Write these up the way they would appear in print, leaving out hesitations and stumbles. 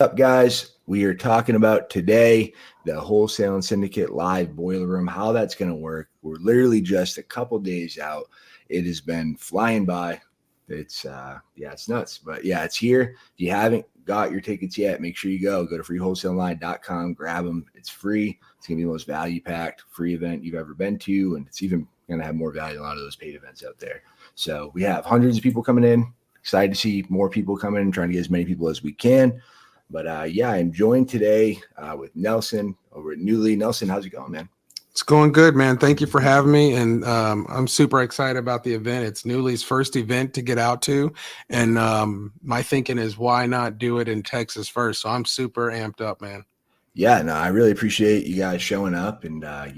Up, guys? We are talking about today the Wholesaling Syndicate live boiler room, how that's going to work. We're literally just a couple days out. It has been flying by. It's nuts, but yeah, it's here. If you haven't got your tickets yet, make sure you go to freewholesaleline.com, grab them. It's free. It's going to be the most value packed free event you've ever been to, and it's even going to have more value than a lot of those paid events out there. So we have hundreds of people coming in. Excited to see more people come in, trying to get as many people as we can. But I'm joined today with Nelson over at Newleey. Nelson, how's it going, man? It's going good, man. Thank you for having me. And I'm super excited about the event. It's Newleey's first event to get out to. And my thinking is, why not do it in Texas first? So I'm super amped up, man. Yeah, no, I really appreciate you guys showing up. And I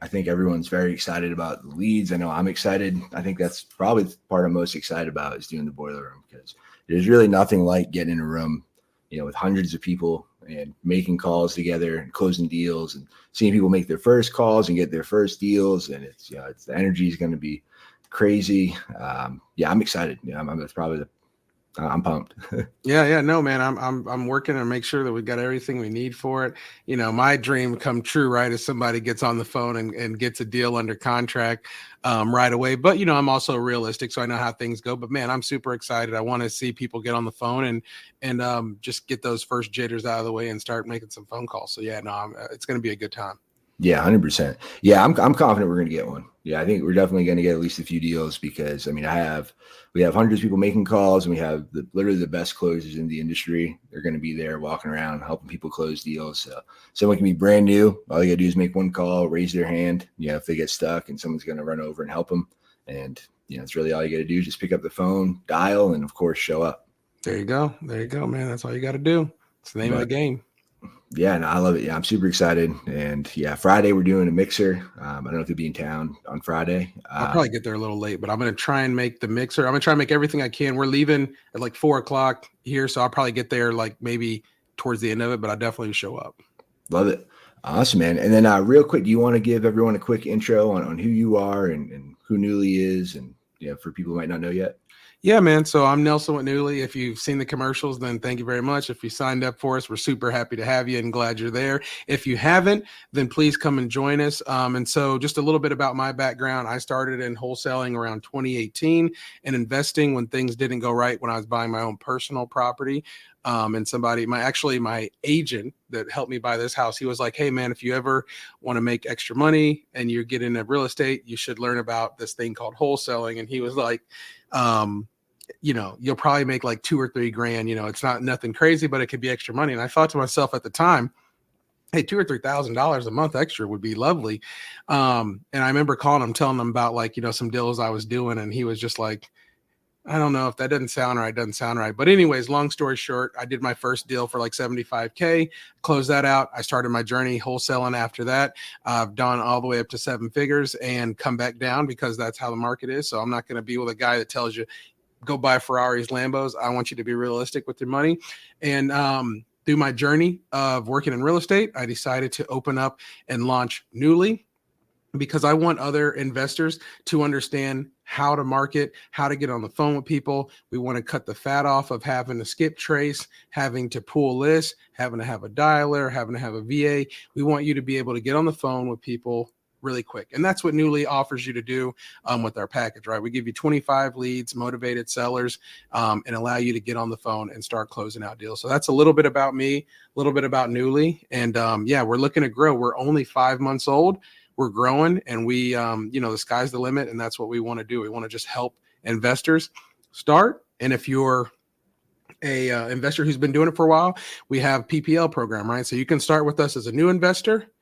think everyone's very excited about the leads. I know I'm excited. I think that's probably the part I'm most excited about is doing the boiler room, because there's really nothing like getting in a room, with hundreds of people and making calls together and closing deals and seeing people make their first calls and get their first deals. And it's the energy is going to be crazy. I'm excited. I'm pumped. Yeah. No, man, I'm working to make sure that we've got everything we need for it. My dream come true, right? Is somebody gets on the phone and gets a deal under contract right away. But, I'm also realistic, so I know how things go. But man, I'm super excited. I want to see people get on the phone and just get those first jitters out of the way and start making some phone calls. So yeah, no, it's going to be a good time. Yeah, 100%. Yeah, I'm confident we're going to get one. Yeah, I think we're definitely going to get at least a few deals, because we have hundreds of people making calls, and we have literally the best closers in the industry. They're going to be there walking around helping people close deals. So someone can be brand new. All you got to do is make one call, raise their hand. If they get stuck, and someone's going to run over and help them. And it's really all you got to do. Just pick up the phone, dial, and of course show up. There you go, man. That's all you got to do. It's the name of the game. Yeah, no, I love it. Yeah, I'm super excited. And yeah, Friday we're doing a mixer. I don't know if you'll be in town on Friday. I'll probably get there a little late, but I'm going to try and make the mixer. I'm going to try and make everything I can. We're leaving at like 4:00 here, so I'll probably get there like maybe towards the end of it, but I'll definitely show up. Love it. Awesome, man. And then real quick, do you want to give everyone a quick intro on who you are and who Newleey is, and for people who might not know yet? Yeah, man. So I'm Nelson with Newleey. If you've seen the commercials, then thank you very much. If you signed up for us, we're super happy to have you and glad you're there. If you haven't, then please come and join us. And so just a little bit about my background. I started in wholesaling around 2018 and investing when things didn't go right, when I was buying my own personal property. And my agent that helped me buy this house, he was like, hey, man, if you ever want to make extra money and you get into real estate, you should learn about this thing called wholesaling. And he was like, you'll probably make like $2 or $3 grand. It's not nothing crazy, but it could be extra money. And I thought to myself at the time, hey, $2,000 or $3,000 a month extra would be lovely. And I remember calling him, telling him about some deals I was doing. And he was just like, I don't know if that doesn't sound right. But anyways, long story short, I did my first deal for like $75K, closed that out. I started my journey wholesaling after that. I've done all the way up to 7 figures and come back down, because that's how the market is. So I'm not going to be with a guy that tells you, go buy Ferraris, Lambos. I want you to be realistic with your money. And through my journey of working in real estate, I decided to open up and launch Newleey, because I want other investors to understand how to market, how to get on the phone with people. We want to cut the fat off of having to skip trace, having to pull lists, having to have a dialer, having to have a VA. We want you to be able to get on the phone with people really quick. And that's what Newleey offers you to do with our package, right? We give you 25 leads, motivated sellers, and allow you to get on the phone and start closing out deals. So that's a little bit about me, a little bit about Newleey. And we're looking to grow. We're only 5 months old. We're growing, and we, the sky's the limit, and that's what we want to do. We want to just help investors start. And if you're a investor who's been doing it for a while, we have PPL program, right? So you can start with us as a new investor,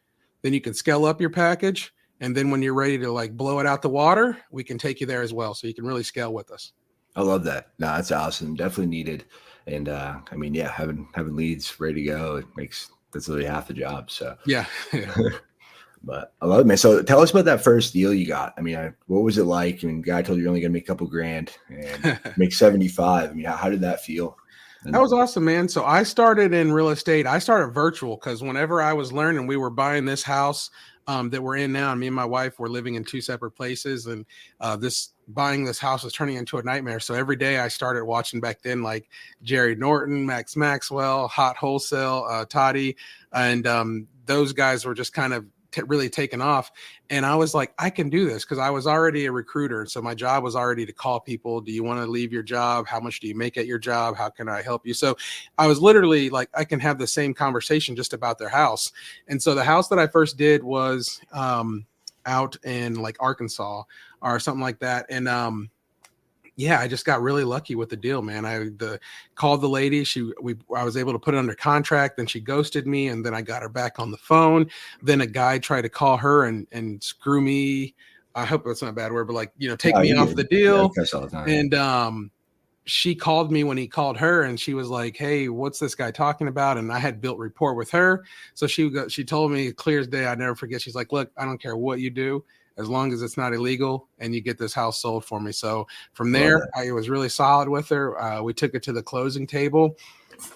then you can scale up your package, and then when you're ready to like blow it out the water, we can take you there as well. So you can really scale with us. I love that. No, that's awesome. Definitely needed. And having leads ready to go, that's literally half the job. So yeah. But I love it, man. So tell us about that first deal you got. What was it like? Guy told you you're only going to make a couple grand and make 75. How did that feel? That was awesome, man. So I started in real estate. I started virtual because whenever I was learning, we were buying this house that we're in now. And me and my wife were living in two separate places, and buying this house was turning into a nightmare. So every day I started watching back then, like Jerry Norton, Max Maxwell, Hot Wholesale, Toddy, and those guys were just kind of really taken off. And I was like, I can do this, because I was already a recruiter. So my job was already to call people. Do you want to leave your job? How much do you make at your job? How can I help you? So I was literally like, I can have the same conversation just about their house. And so the house that I first did was out in like Arkansas or something like that. And yeah, I just got really lucky with the deal, man. I called the lady. I was able to put it under contract. Then she ghosted me, and then I got her back on the phone. Then a guy tried to call her and screw me. I hope that's not a bad word, but like, take me off the deal. Yeah, all the time. And she called me when he called her, and she was like, "Hey, what's this guy talking about?" And I had built rapport with her, so she told me clear as day. I never forget. She's like, "Look, I don't care what you do, as long as it's not illegal and you get this house sold for me." So from there, I was really solid with her. We took it to the closing table,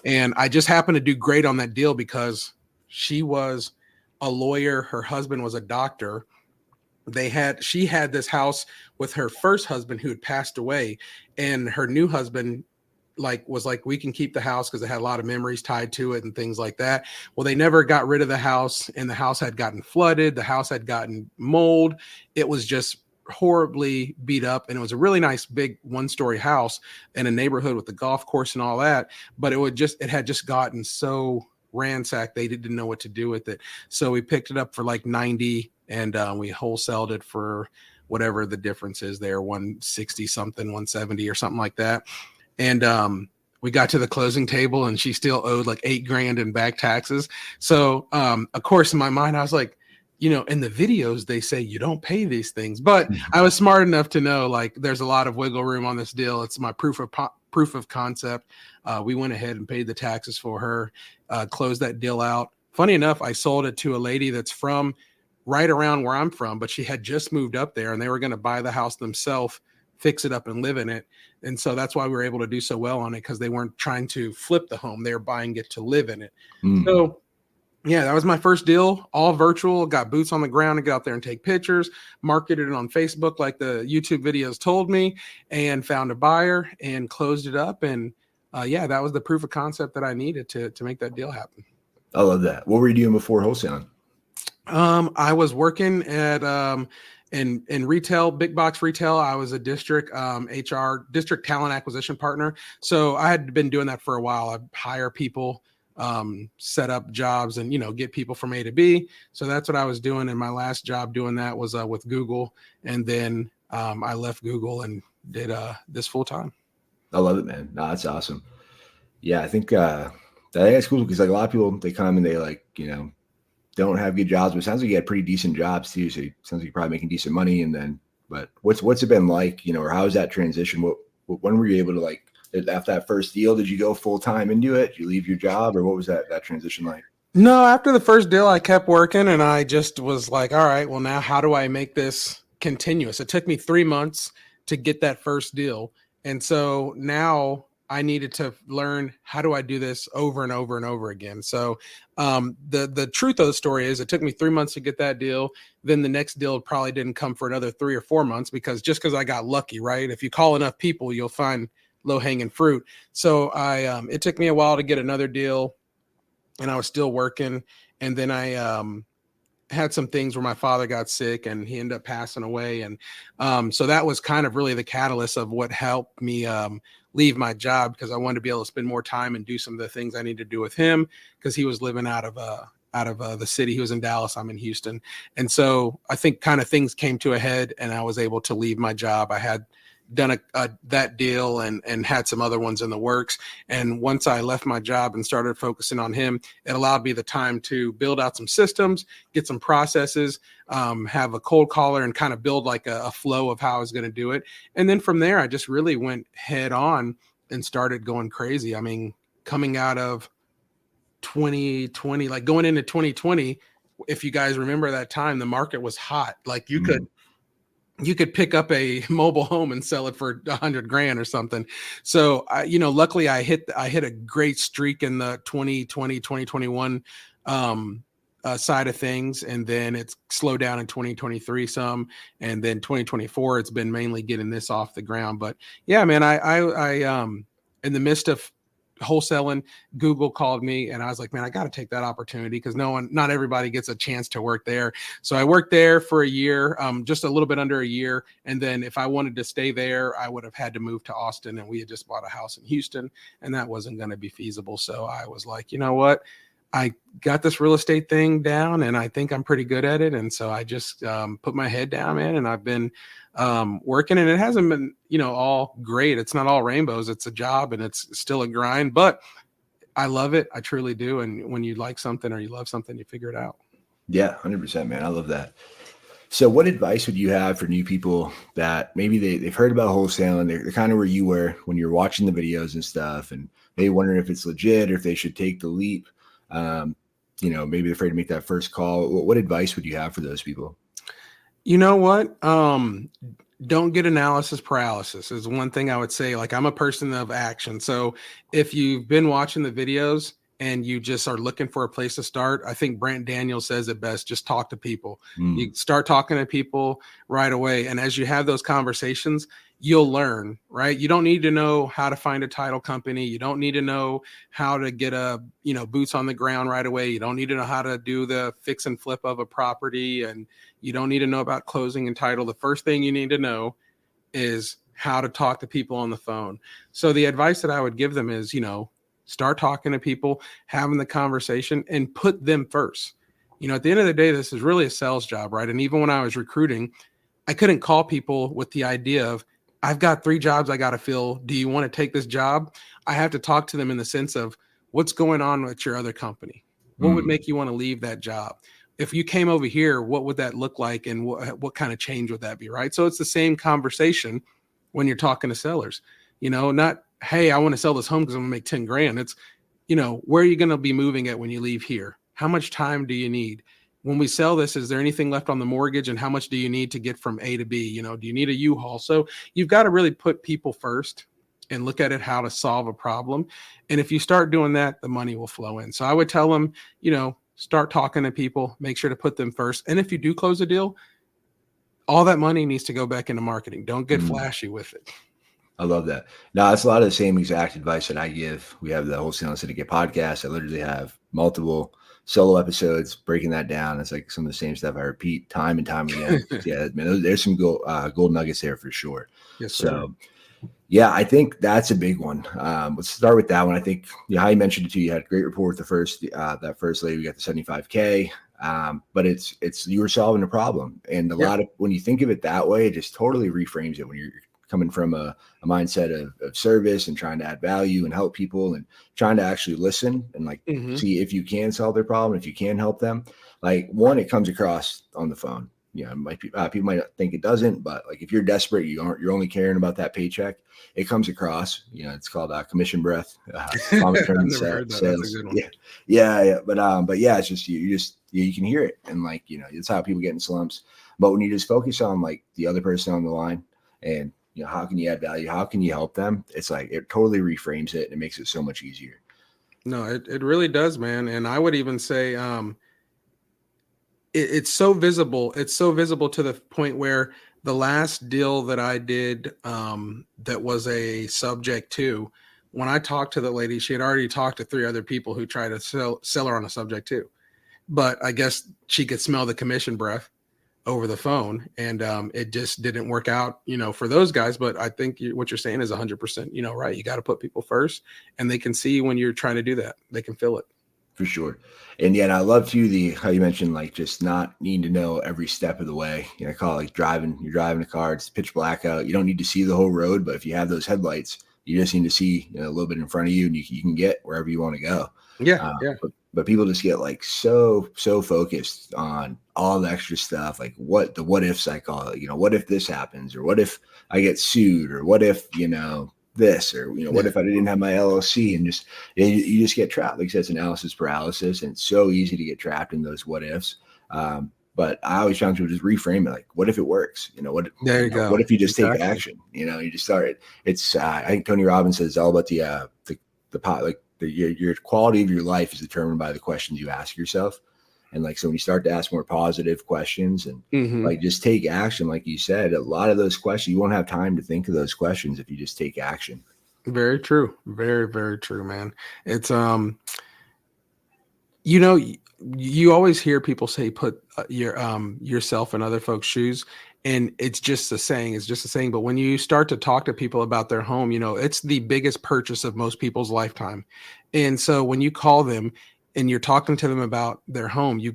and I just happened to do great on that deal because she was a lawyer. Her husband was a doctor. She had this house with her first husband who had passed away, and her new husband was like, we can keep the house because it had a lot of memories tied to it and things like that. Well, they never got rid of the house, and the house had gotten flooded. The house had gotten mold. It was just horribly beat up, and it was a really nice big one-story house in a neighborhood with the golf course and all that. But it had just gotten so ransacked, they didn't know what to do with it. So we picked it up for like 90, and we wholesaled it for whatever the difference is there, 160 something, 170 or something like that. And we got to the closing table, and she still owed like $8,000 in back taxes. So of course in my mind I was like, in the videos they say you don't pay these things, but I was smart enough to know like there's a lot of wiggle room on this deal. It's my proof of concept. We went ahead and paid the taxes for her, closed that deal out. Funny enough, I sold it to a lady that's from right around where I'm from, but she had just moved up there, and they were going to buy the house themselves, fix it up and live in it. And so that's why we were able to do so well on it, because they weren't trying to flip the home. They were buying it to live in it. So yeah, that was my first deal, all virtual, got boots on the ground to get out there and take pictures, marketed it on Facebook like the YouTube videos told me, and found a buyer and closed it up. And yeah, that was the proof of concept that I needed to make that deal happen. I love that. What were you doing before wholesaling? I was working at in retail, big box retail. I was a district HR, district talent acquisition partner. So I had been doing that for a while. I'd hire people, set up jobs, and get people from A to B. So that's what I was doing. And my last job doing that was with Google. And then I left Google and did this full time. I love it, man. No, that's awesome. Yeah, I think that's cool, because like a lot of people, they come and they like, don't have good jobs, but it sounds like you had pretty decent jobs too. So it sounds like you're probably making decent money. And then, but what's it been like, or how was that transition? When were you able to, like, after that first deal, did you go full time into it? Did you leave your job, or what was that transition like? No, after the first deal, I kept working, and I just was like, all right, well, now how do I make this continuous? It took me 3 months to get that first deal. And so now I needed to learn, how do I do this over and over and over again? So the truth of the story is, it took me 3 months to get that deal. Then the next deal probably didn't come for another 3 or 4 months, because I got lucky, right? If you call enough people, you'll find low hanging fruit. So it took me a while to get another deal, and I was still working. And then I had some things where my father got sick and he ended up passing away. And so that was kind of really the catalyst of what helped me leave my job, because I wanted to be able to spend more time and do some of the things I need to do with him, because he was living out of the city. He was in Dallas. I'm in Houston. And so I think kind of things came to a head, and I was able to leave my job. I had done that deal and had some other ones in the works. And once I left my job and started focusing on him, it allowed me the time to build out some systems, get some processes, have a cold caller, and kind of build like a flow of how I was going to do it. And then from there, I just really went head on and started going crazy. I mean, coming out of 2020, like going into 2020, if you guys remember that time, the market was hot. Like you could pick up a mobile home and sell it for $100,000 or something. So luckily I hit a great streak in the 2020, 2021 side of things, and then it's slowed down in 2023 some, and then 2024 it's been mainly getting this off the ground. But yeah, man, I in the midst of wholesaling, Google called me, and I was like, man, I got to take that opportunity, because not everybody gets a chance to work there. So I worked there for a year, just a little bit under a year, and then if I wanted to stay there, I would have had to move to Austin, and we had just bought a house in Houston, and that wasn't going to be feasible. So I was like, you know what, I got this real estate thing down, and I think I'm pretty good at it. And so I just put my head down, man, and I've been working, and it hasn't been, all great. It's not all rainbows. It's a job, and it's still a grind, but I love it. I truly do. And when you like something or you love something, you figure it out. Yeah, 100%, man. I love that. So what advice would you have for new people that maybe they've heard about wholesaling? They're kind of where you were when you're watching the videos and stuff, and they wondering if it's legit or if they should take the leap. Maybe they're afraid to make that first call. What advice would you have for those people? You know what? Don't get analysis paralysis is one thing I would say. Like, I'm a person of action. So if you've been watching the videos and you just are looking for a place to start, I think Brent Daniels says it best: just talk to people. You start talking to people right away. And as you have those conversations, you'll learn, right? You don't need to know how to find a title company. You don't need to know how to get boots on the ground right away. You don't need to know how to do the fix and flip of a property, and you don't need to know about closing and title. The first thing you need to know is how to talk to people on the phone. So the advice that I would give them is, start talking to people, having the conversation, and put them first. At the end of the day, this is really a sales job, right? And even when I was recruiting, I couldn't call people with the idea of, I've got 3 jobs I got to fill. Do you want to take this job? I have to talk to them in the sense of, what's going on with your other company? What would make you want to leave that job? If you came over here, what would that look like? And what kind of change would that be, right? So it's the same conversation when you're talking to sellers, not, hey, I want to sell this home because I'm gonna make 10 grand. It's, where are you going to be moving at when you leave here? How much time do you need? When we sell this, is there anything left on the mortgage, and how much do you need to get from A to B? Do you need a U-Haul? So you've got to really put people first and look at it, how to solve a problem. And if you start doing that, the money will flow in. So I would tell them, start talking to people, make sure to put them first. And if you do close a deal, all that money needs to go back into marketing. Don't get flashy with it. I love that. Now, it's a lot of the same exact advice that I give. We have the Wholesaling Syndicate podcast. I literally have multiple solo episodes breaking that down. It's like some of the same stuff I repeat time and time again. Yeah, man, there's some gold nuggets there for sure. Yes, sir. So, yeah, I think that's a big one. Let's start with that one. I think how you mentioned it too. You had a great rapport with the first lady. We got the 75K. But it's you were solving a problem, and a lot of, when you think of it that way, it just totally reframes it when you're coming from a mindset of service and trying to add value and help people and trying to actually listen and see if you can solve their problem, if you can help them. Like, one, it comes across on the phone. It might be, people might think it doesn't, but like, if you're desperate, you're only caring about that paycheck. It comes across. It's called commission breath. Common term in sales. Yeah. But yeah, it's just you can hear it, and it's how people get in slumps. But when you just focus on the other person on the line, and how can you add value? How can you help them? It's like, it totally reframes it, and it makes it so much easier. No, it really does, man. And I would even say, it's so visible. It's so visible to the point where the last deal that I did, that was a subject to, when I talked to the lady, she had already talked to 3 other people who tried to sell her on a subject too. But I guess she could smell the commission breath over the phone, and it just didn't work out, for those guys. But I think what you're saying is 100%, right. You got to put people first, and they can see when you're trying to do that. They can feel it. For sure. And I love too how you mentioned just not needing to know every step of the way. I call it driving. You're driving a car, it's pitch black out. You don't need to see the whole road, but if you have those headlights, you just need to see a little bit in front of you, and you can get wherever you want to go. Yeah. But people just get so focused on all the extra stuff, what ifs, I call it. What if this happens, or what if I get sued, or what if this, or what if I didn't have my LLC, and you just get trapped. Like I said, it's analysis paralysis, and it's so easy to get trapped in those what ifs. But I always try to just reframe it. What if it works? There you go. What if you just take action? You just start it. It's I think Tony Robbins says it's all about the pot. Your quality of your life is determined by the questions you ask yourself. And like, so when you start to ask more positive questions and Mhm. like just take action, like you said, a lot of those questions, you won't have time to think of those questions if you just take action. Very true. Very, very true, man. It's you know, you always hear people say put your yourself in other folks' shoes, and it's just a saying. It's just a saying. But when you start to talk to people about their home, it's the biggest purchase of most people's lifetime. And so when you call them and you're talking to them about their home, you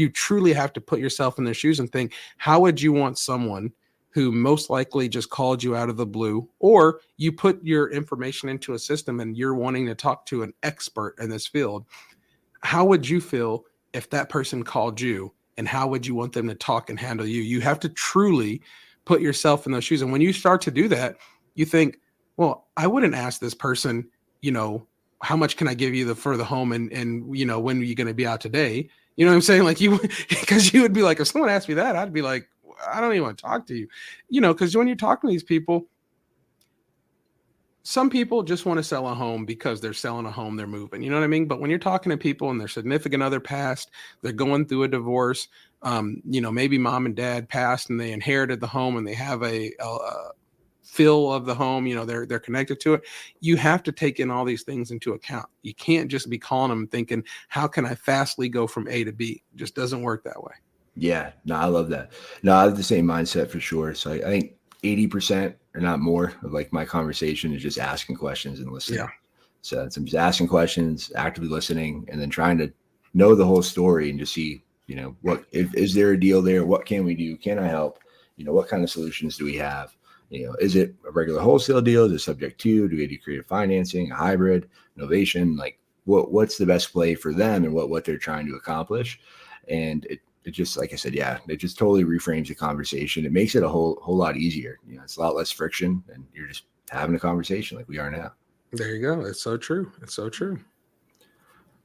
truly have to put yourself in their shoes and think, how would you want someone who most likely just called you out of the blue, or you put your information into a system and you're wanting to talk to an expert in this field? How would you feel if that person called you, and how would you want them to talk and handle you? You have to truly put yourself in those shoes. And when you start to do that, you think, well, I wouldn't ask this person, how much can I give you for the home, and when are you going to be out today? You know what I'm saying? Like, because you would be like, if someone asked me that, I'd be like, I don't even want to talk to you, because when you're talking to these people, some people just want to sell a home because they're selling a home, they're moving, you know what I mean? But when you're talking to people and their significant other passed, they're going through a divorce, maybe mom and dad passed and they inherited the home and they have a feel of the home, they're connected to it. You have to take in all these things into account. You can't just be calling them thinking, how can I fastly go from A to B? It just doesn't work that way. Yeah, no, I love that. No, I have the same mindset for sure. So I think 80% or not more of like my conversation is just asking questions and listening. Yeah. So it's just asking questions, actively listening, and then trying to know the whole story and just see, what is there a deal there? What can we do? Can I help? What kind of solutions do we have? Is it a regular wholesale deal? Is it subject to? Do we do creative financing, a hybrid, innovation? Like what's the best play for them and what they're trying to accomplish? And it just, like I said, yeah, it just totally reframes the conversation. It makes it a whole lot easier. It's a lot less friction, and you're just having a conversation like we are now. There you go. It's so true. It's so true.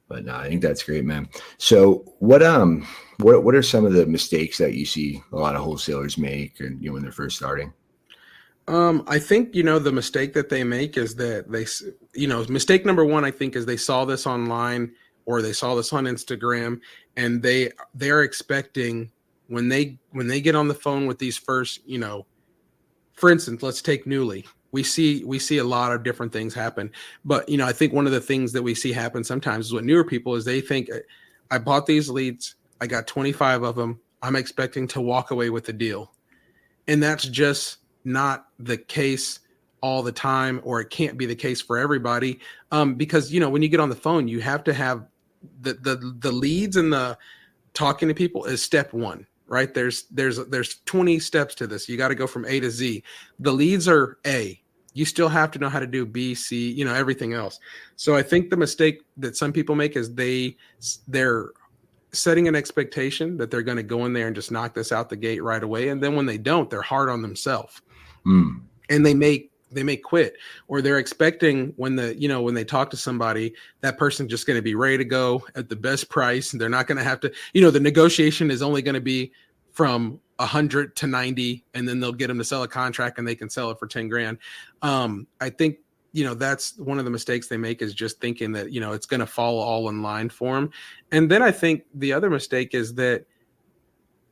But no, I think that's great, man. So what are some of the mistakes that you see a lot of wholesalers make, and when they're first starting? I think, the mistake that they make is that mistake number one, I think, is they saw this online or they saw this on Instagram, and they're expecting when they get on the phone with these first, for instance, let's take Newleey. We see a lot of different things happen, but I think one of the things that we see happen sometimes is with newer people is they think, I bought these leads, I got 25 of them, I'm expecting to walk away with the deal. And that's just not the case all the time, or it can't be the case for everybody. Because when you get on the phone, you have to have the leads, and the talking to people is step one, right? There's 20 steps to this. You got to go from A to Z. The leads are A. You still have to know how to do B, C, everything else. So I think the mistake that some people make is they're setting an expectation that they're going to go in there and just knock this out the gate right away. And then when they don't, they're hard on themselves. And they may quit, or they're expecting when they talk to somebody, that person's just going to be ready to go at the best price. And they're not going to have to, the negotiation is only going to be from 100 to 90, and then they'll get them to sell a contract and they can sell it for 10 grand. I think, that's one of the mistakes they make, is just thinking that, it's going to fall all in line for them. And then I think the other mistake is that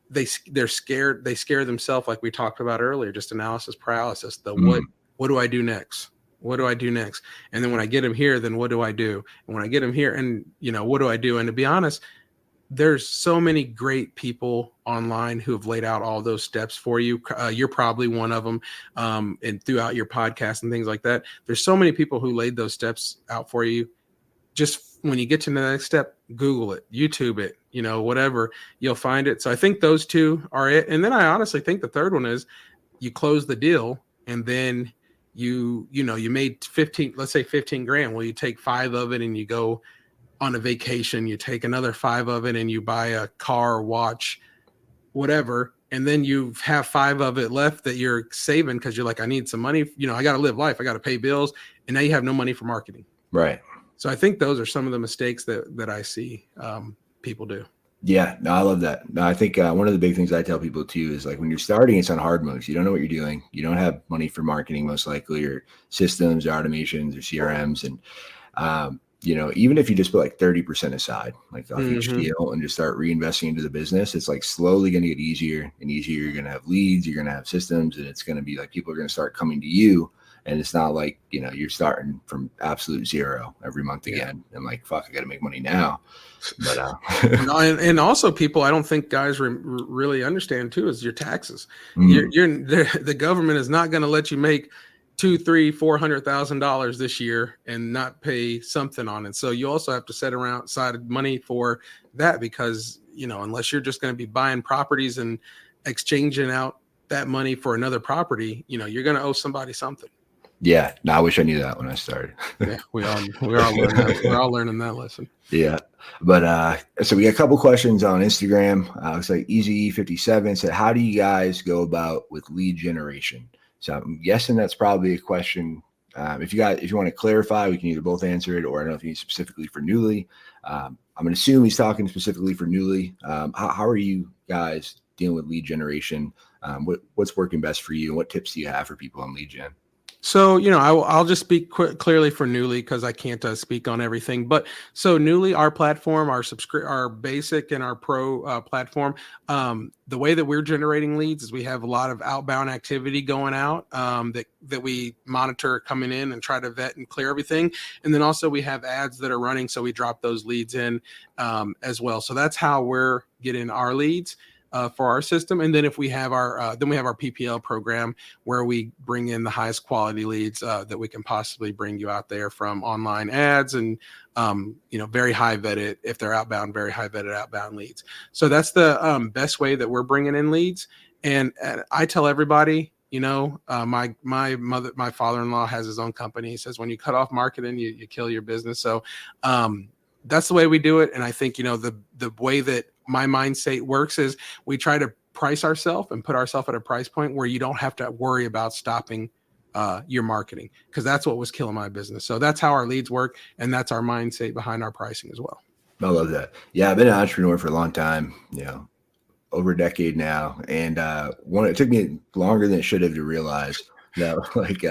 they're scared. They scare themselves, like we talked about earlier, just analysis paralysis. What do I do next? What do I do next? And then when I get them here, then what do I do? And when I get them here, and what do I do? And to be honest, there's so many great people online who have laid out all those steps for you. You're probably one of them. And throughout your podcast and things like that, there's so many people who laid those steps out for you. Just when you get to the next step, Google it, YouTube it, whatever, you'll find it. So I think those two are it. And then I honestly think the third one is you close the deal, and then you made 15, let's say 15 grand. Well, you take 5 of it and you go on a vacation, you take another 5 of it and you buy a car, watch, whatever. And then you have 5 of it left that you're saving because you're like, I need some money. I got to live life. I got to pay bills. And now you have no money for marketing. Right. So I think those are some of the mistakes that I see people do. Yeah, no, I love that. No, I think one of the big things I tell people too is like when you're starting, it's on hard moves. You don't know what you're doing. You don't have money for marketing, most likely, or systems, or automations, or CRMs. And even if you just put like 30% aside, like off each Mm-hmm. deal and just start reinvesting into the business, it's like slowly going to get easier and easier. You're going to have leads, you're going to have systems, and it's going to be like people are going to start coming to you. And it's not like, you're starting from absolute zero every month again. And like, fuck, I got to make money now. But, and also people, I don't think guys really understand too, is your taxes. Mm. The government is not going to let you make $200,000, $300,000, $400,000 this year and not pay something on it. So you also have to set aside money for that, because unless you're just going to be buying properties and exchanging out that money for another property, you're going to owe somebody something. Yeah, no, I wish I knew that when I started. Yeah, we're all learning that. We're all learning that lesson. Yeah. But so we got a couple questions on Instagram. Looks like Easy57 said, how do you guys go about with lead generation? So I'm guessing that's probably a question. If you want to clarify, we can either both answer it, or I don't know if you need specifically for Newleey. I'm going to assume he's talking specifically for Newleey. How are you guys dealing with lead generation? What's working best for you? And what tips do you have for people on lead gen? So, I'll just speak clearly for Newleey, because I can't speak on everything. But so Newleey, our platform, our basic and our pro platform, the way that we're generating leads is we have a lot of outbound activity going out that we monitor coming in and try to vet and clear everything. And then also we have ads that are running, so we drop those leads in as well. So that's how we're getting our leads for our system. And then if we have our PPL program, where we bring in the highest quality leads that we can possibly bring you out there from online ads, and very high vetted, if they're outbound, very high vetted outbound leads. So that's the best way that we're bringing in leads. And I tell everybody, my father-in-law has his own company. He says, when you cut off marketing, you kill your business. So that's the way we do it. And I think, the way that my mindset works is we try to price ourselves and put ourselves at a price point where you don't have to worry about stopping your marketing, because that's what was killing my business. So that's how our leads work. And that's our mindset behind our pricing as well. I love that. Yeah, I've been an entrepreneur for a long time, over a decade now. And it took me longer than it should have to realize that, like,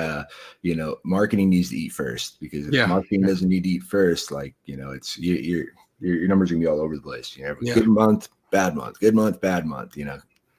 marketing needs to eat first, because if marketing doesn't need to eat first, like, it's your numbers are gonna be all over the place. Good month, bad month, good month, bad month,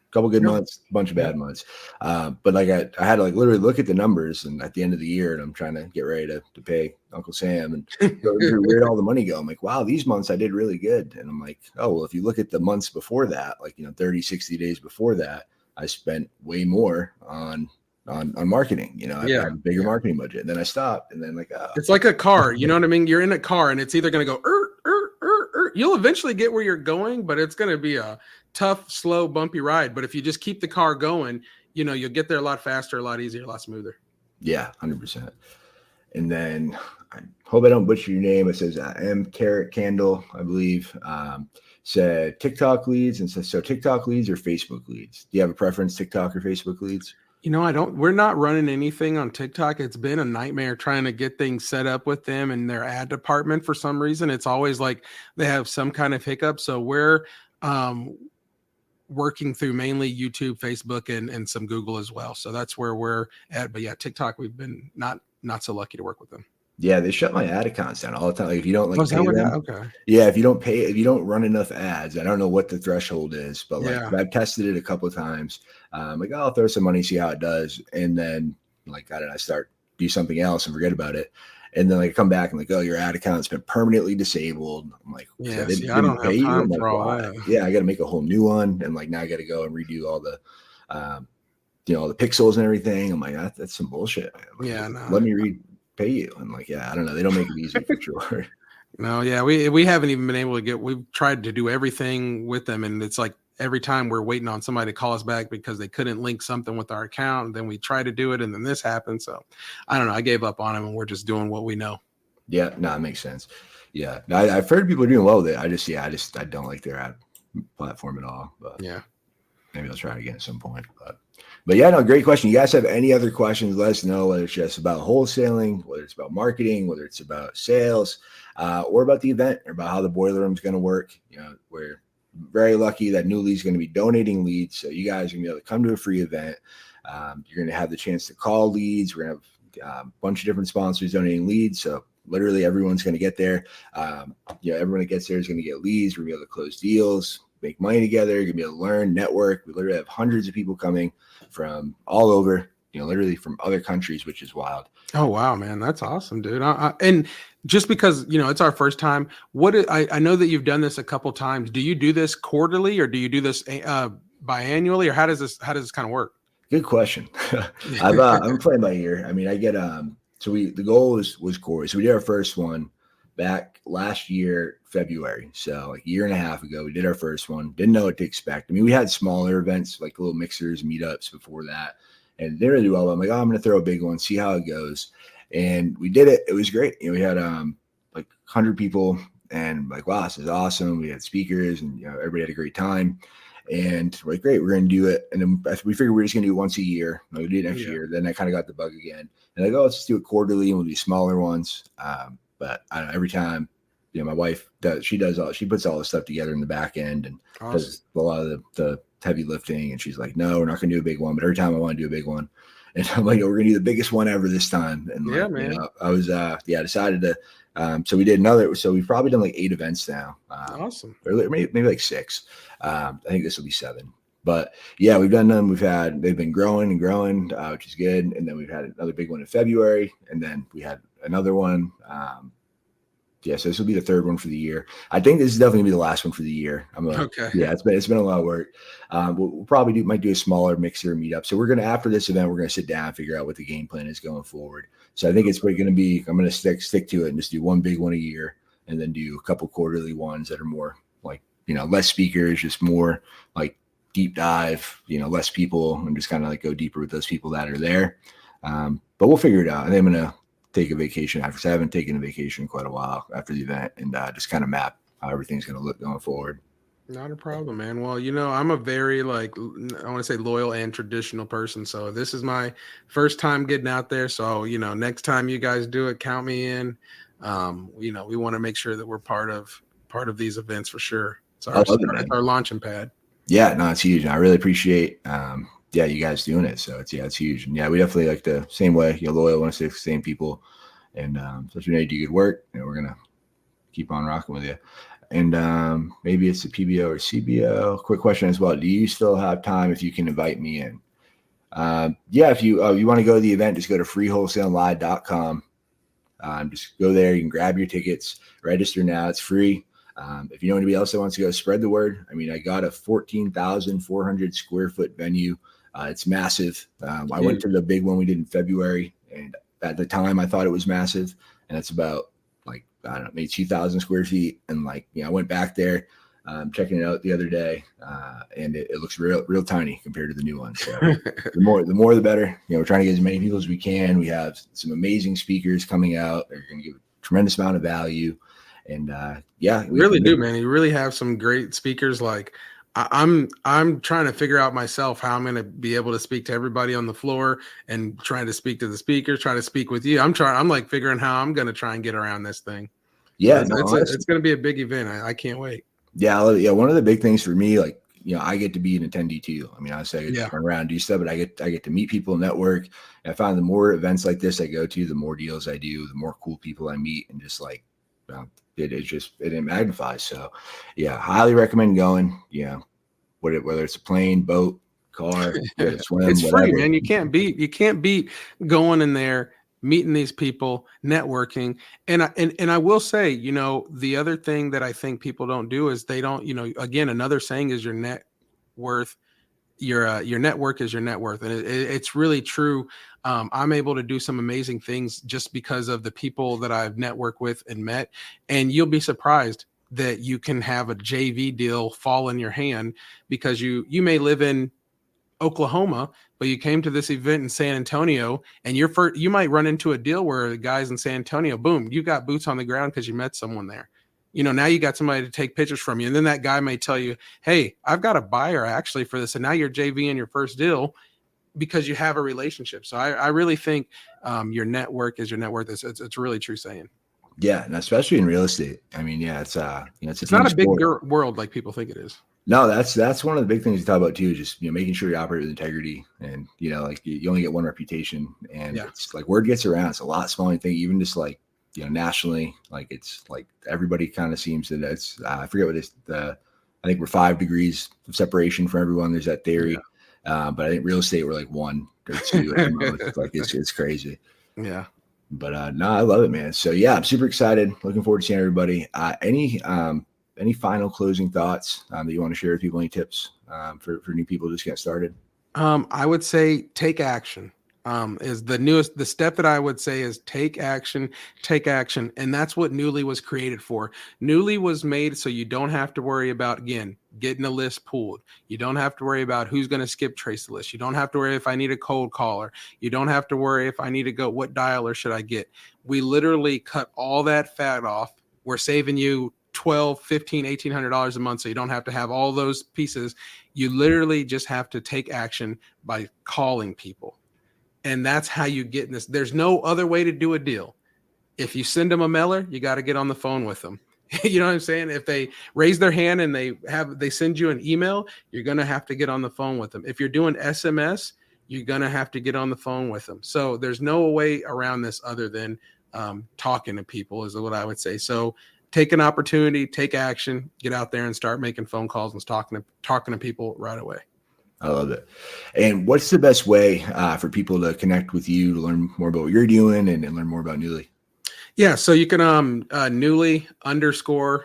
couple good months, a bunch of bad months. But like I had to like literally look at the numbers, and at the end of the year, and I'm trying to get ready to pay Uncle Sam, and where'd all the money go? I'm like, wow, these months I did really good. And I'm like, oh, well, if you look at the months before that, like, 30, 60 days before that, I spent way more on marketing. I had a bigger marketing budget, and then I stopped, and then like, it's like a car, you know what I mean? You're in a car, and it's either going to go, you'll eventually get where you're going, but it's going to be a tough, slow, bumpy ride. But if you just keep the car going, you'll get there a lot faster, a lot easier, a lot smoother. Yeah, 100%. And then I hope I don't butcher your name. It says M. Carrot Candle, I believe, said TikTok leads, and says, so TikTok leads or Facebook leads? Do you have a preference, TikTok or Facebook leads? We're not running anything on TikTok. It's been a nightmare trying to get things set up with them and their ad department. For some reason, it's always like they have some kind of hiccup. So we're working through mainly YouTube, Facebook, and some Google as well. So that's where we're at. But yeah, TikTok, we've been not so lucky to work with them. Yeah, they shut my ad accounts down all the time. Like, if you don't pay them, okay. Yeah, if you don't run enough ads, I don't know what the threshold is, but like I've tested it a couple of times. Like, I'll throw some money, see how it does, and then like, I don't know, I start do something else and forget about it, and then like I come back and like, oh, your ad account's been permanently disabled. I'm like, I don't have time for all that. Yeah, I got to make a whole new one, and like now I got to go and redo all the, all the pixels and everything. I'm like, that's some bullshit. Like, let me pay you. And like, I don't know, they don't make it easy for sure. No, we haven't even been able to we've tried to do everything with them, and it's like every time we're waiting on somebody to call us back because they couldn't link something with our account, and then we try to do it, and then this happened. So I don't know, I gave up on them, and we're just doing what we know. Yeah, no, it makes sense. Yeah, I've heard people are doing well with it. I don't like their ad platform at all. But maybe I'll try it again at some point. But yeah, no, great question. You guys have any other questions, let us know, whether it's just about wholesaling, whether it's about marketing, whether it's about sales, or about the event, or about how the boiler room is going to work. We're very lucky that Newleey is going to be donating leads. So you guys are going to be able to come to a free event. You're going to have the chance to call leads. We're going to have a bunch of different sponsors donating leads. So literally everyone's going to get there. Everyone that gets there is going to get leads. We're going to be able to close deals, make money together. You're going to be able to learn, network. We literally have hundreds of people coming from all over, literally from other countries, which is wild. Oh, wow, man. That's awesome, dude. And just because, it's our first time, I know that you've done this a couple times. Do you do this quarterly, or do you do this biannually, or how does this kind of work? Good question. I'm playing by ear. I mean, I get, the goal was quarterly. So we did our first one back last year, February. So like a year and a half ago, we did our first one. Didn't know what to expect. I mean, we had smaller events, like little mixers, meetups before that, and it didn't really do well. I'm like, I'm going to throw a big one, see how it goes. And we did it. It was great. We had like 100 people, and like, wow, this is awesome. We had speakers, and everybody had a great time. And we're like, great, we're going to do it. And then we figured we're just going to do it once a year. We did it next year. Then I kind of got the bug again. And like, let's just do it quarterly, and we'll do smaller ones. But I don't know, every time, my wife she puts all the stuff together in the back end, and does a lot of the heavy lifting. And she's like, no, we're not going to do a big one. But every time I want to do a big one. And I'm like, we're going to do the biggest one ever this time. And man. I was, decided to, so we did another, so we've probably done like 8 events now. Awesome. Or maybe like 6. I think this will be 7. But yeah, we've done them. They've been growing and growing, which is good. And then we've had another big one in February, and then we had another one. So this will be the 3rd one for the year. I think this is definitely gonna be the last one for the year. Okay. Yeah, it's been a lot of work. We'll probably might do a smaller mixer meetup. So after this event, we're gonna sit down and figure out what the game plan is going forward. So I think it's going to be, I'm gonna stick to it and just do one big one a year, and then do a couple quarterly ones that are more like, less speakers, just more like deep dive, less people, and just kind of like go deeper with those people that are there. But we'll figure it out. I think I'm gonna take a vacation because I haven't taken a vacation in quite a while after the event, and just kind of map how everything's going to look going forward. Not a problem, man. Well, I'm a very I want to say loyal and traditional person. So this is my first time getting out there. So, next time you guys do it, count me in. We want to make sure that we're part of these events for sure. It's our launching pad. Yeah, no, it's huge. And I really appreciate, you guys doing it. So it's huge. And we definitely like the same way, loyal, want to stay with the same people. And especially when you do good work, we're going to keep on rocking with you. And maybe it's a PBO or CBO. Quick question as well. Do you still have time if you can invite me in? If you want to go to the event, just go to freewholesalelive.com. Just go there. You can grab your tickets, register now. It's free. If you know anybody else that wants to go, spread the word. I mean, I got a 14,400 square foot venue. It's massive. I went to the big one we did in February, and at the time I thought it was massive, and it's about maybe 2,000 square feet. And I went back there, checking it out the other day, and it looks real tiny compared to the new one. So the more the better. We're trying to get as many people as we can. We have some amazing speakers coming out. They're going to give a tremendous amount of value. And we really do, man. You really have some great speakers. I'm trying to figure out myself how I'm going to be able to speak to everybody on the floor, and trying to speak to the speakers, trying to speak with you. I'm figuring how I'm going to try and get around this thing. Yeah, it's going to be a big event. I can't wait. Yeah. One of the big things for me, I get to be an attendee too. I mean, I say I get to run around, do stuff, but I get to meet people, network. And I find the more events like this I go to, the more deals I do, the more cool people I meet, and just it magnifies. So highly recommend going. Whether it's a plane, boat, car, swim, it's whatever. Free, man. You can't beat going in there, meeting these people, networking. And I will say, the other thing that I think people don't do is they don't, again, another saying is your net worth. Your network is your net worth. And it's really true. I'm able to do some amazing things just because of the people that I've networked with and met. And you'll be surprised that you can have a JV deal fall in your hand, because you may live in Oklahoma, but you came to this event in San Antonio, and you might run into a deal where the guys in San Antonio, boom, you got boots on the ground because you met someone there. Now you got somebody to take pictures from you. And then that guy may tell you, hey, I've got a buyer actually for this. And now you're JV in your first deal because you have a relationship. So I really think your network is your net worth. It's a really true saying. Yeah. And especially in real estate. I mean, it's not a big world like people think it is. No, that's one of the big things you talk about too, just, making sure you operate with integrity, and, you only get one reputation, and it's word gets around. It's a lot smaller thing, even just nationally, like it's like everybody kind of seems that it's, I forget what it's, I think we're 5 degrees of separation from everyone. There's that theory. Yeah. But I think real estate, we're like 1 or 2 at the most. Like it's crazy. Yeah. But no, I love it, man. So yeah, I'm super excited. Looking forward to seeing everybody. Any final closing thoughts that you want to share with people? Any tips for new people just getting started? I would say take action. Is the step that I would say is take action. And that's what Newleey was created for. Newleey was made so you don't have to worry about, again, getting a list pulled. You don't have to worry about who's going to skip trace the list. You don't have to worry if I need a cold caller. You don't have to worry if I need to go, what dialer should I get? We literally cut all that fat off. We're saving you $1,200, $1,500, $1,800 a month. So you don't have to have all those pieces. You literally just have to take action by calling people. And that's how you get in this. There's no other way to do a deal. If you send them a mailer, you got to get on the phone with them. You know what I'm saying? If they raise their hand and they send you an email, you're going to have to get on the phone with them. If you're doing SMS, you're going to have to get on the phone with them. So there's no way around this other than talking to people is what I would say. So take an opportunity, take action, get out there and start making phone calls and talking to people right away. I love it. And what's the best way for people to connect with you, to learn more about what you're doing and learn more about Newleey? Yeah, so you can Newleey _REI.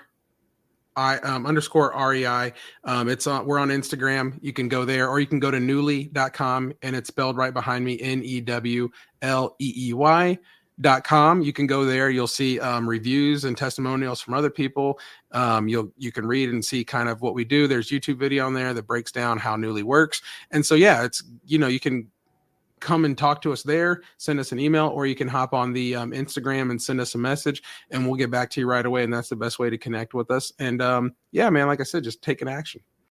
It's on, we're on Instagram. You can go there, or you can go to newleey.com, and it's spelled right behind me, NEWLEEY.com. You can go there. You'll see reviews and testimonials from other people. You can read and see kind of what we do. There's YouTube video on there that breaks down how Newleey works. And so, yeah, it's, you can come and talk to us there, send us an email, or you can hop on the Instagram and send us a message, and we'll get back to you right away. And that's the best way to connect with us. And yeah, man, like I said, just take an action.